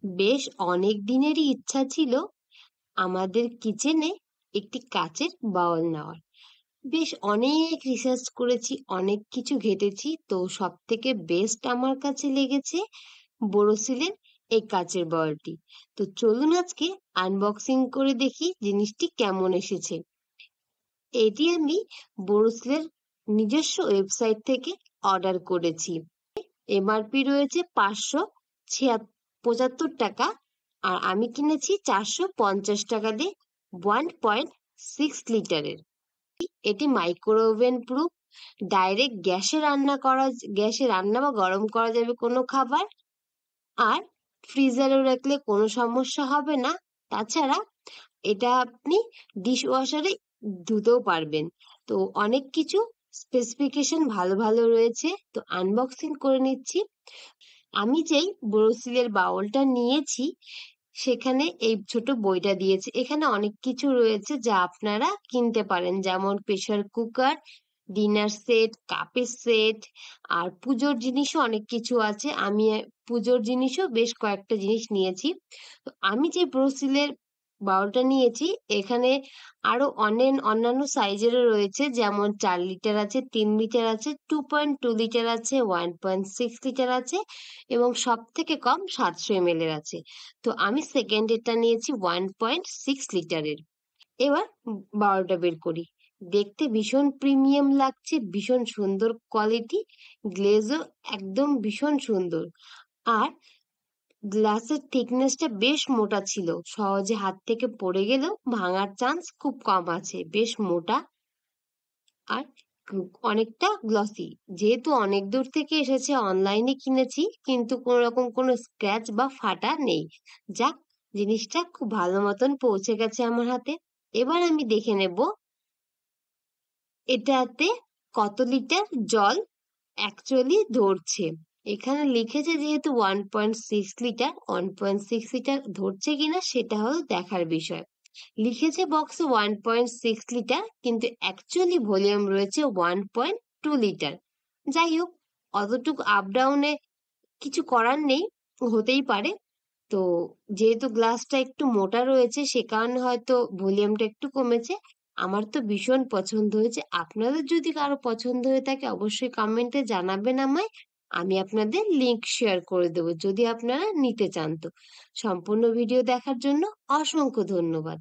বেশ অনেক দিনেরই ইচ্ছা ছিল আমাদের কিচেনে একটি কাচের বাউল নেওয়ার। বেশ অনেক রিসার্চ করেছি, অনেক কিছু ঘেটেছি, তো সব থেকে বেস্ট আমার কাছে লেগেছে বোরোসিলের এই কাচের বাউলটি। তো চলুন আজকে আনবক্সিং করে দেখি জিনিসটি কেমন এসেছে। এটি আমি বোরোসিলের নিজস্ব ওয়েবসাইট থেকে অর্ডার করেছি। এমআরপি রয়েছে 575 টাকা, আর আমি কিনেছি 450 টাকা দিয়ে 1.6 লিটারের। এটি মাইক্রোওভেন প্রুফ, ডাইরেক্ট গ্যাসে রান্না বা গরম করা যাবে কোনো খাবার, আর ফ্রিজারে রাখলে কোনো সমস্যা হবে না। তাছাড়া এটা আপনি ডিশ ওয়াশারে ধুতেও পারবেন। তো অনেক কিছু স্পেসিফিকেশন ভালো ভালো রয়েছে, তো আনবক্সিং করে নিচ্ছি। আমি যেই বোরোসিলের বাউলটা নিয়েছি সেখানে এই ছোট বইটা দিয়েছে। এখানে অনেক কিছু রয়েছে যা আপনারা কিনতে পারেন, যেমন প্রেসার কুকার, ডিনার সেট, কাপের সেট, আর পুজোর জিনিসও অনেক কিছু আছে। আমি পুজোর জিনিসও বেশ কয়েকটা জিনিস নিয়েছি। তো আমি যে ব্রোসিলের বাউলটা নিয়েছি এখানে আরো অন্যান্য সাইজেরও রয়েছে, যেমন 4 লিটার আছে, 3 লিটার আছে, 2.2 লিটার আছে, 1.6 লিটার আছে, এবং সব থেকে কম 700 ml এর আছে। তো আমি সেকেন্ড এটা নিয়েছি 1.6 লিটারের। এবার বারোটা বের করি। দেখতে ভীষণ প্রিমিয়াম লাগছে, ভীষণ সুন্দর কোয়ালিটি, গ্লেজও একদম ভীষণ সুন্দর। আর গ্লাসের থিকনেসটা বেশ মোটা ছিল, সহজে হাত থেকে পড়ে গেলেও ভাঙার চান্স খুব কম আছে। বেশ মোটা আর অনেকটা গ্লসি। যেহেতু অনেক দূর থেকে এসেছে, অনলাইনে কিনেছি, কিন্তু কোনো রকম কোনো স্ক্র্যাচ বা ফাটা নেই। যাক, জিনিসটা খুব ভালো মতন পৌঁছে গেছে আমার হাতে। এবার আমি দেখে নেব এটাতে কত লিটার জল অ্যাকচুয়ালি ধরছে। এখানে লিখেছে যেহেতু 1.6 লিটার, 1.6 লিটার ধরছে কিনা সেটা হলো দেখার বিষয়। লিখেছে বক্সে 1.6 লিটার, কিন্তু অ্যাকচুয়ালি ভলিউম রয়েছে 1.2 লিটার। যাই হোক, অতটুকু আপ ডাউনে কিছু করার নেই, হতেই পারে। তো যেহেতু গ্লাসটা একটু মোটা রয়েছে সে কারণে হয়তো ভলিউমটা একটু কমেছে। আমার তো ভীষণ পছন্দ হয়েছে। আপনাদের যদি কারো পছন্দ হয়ে থাকে অবশ্যই কমেন্টে জানাবেন আমায়। আমি আপনাদের লিংক শেয়ার করে দেবো যদি আপনারা নিতে চান। তো সম্পূর্ণ ভিডিও দেখার জন্য অসংখ্য ধন্যবাদ।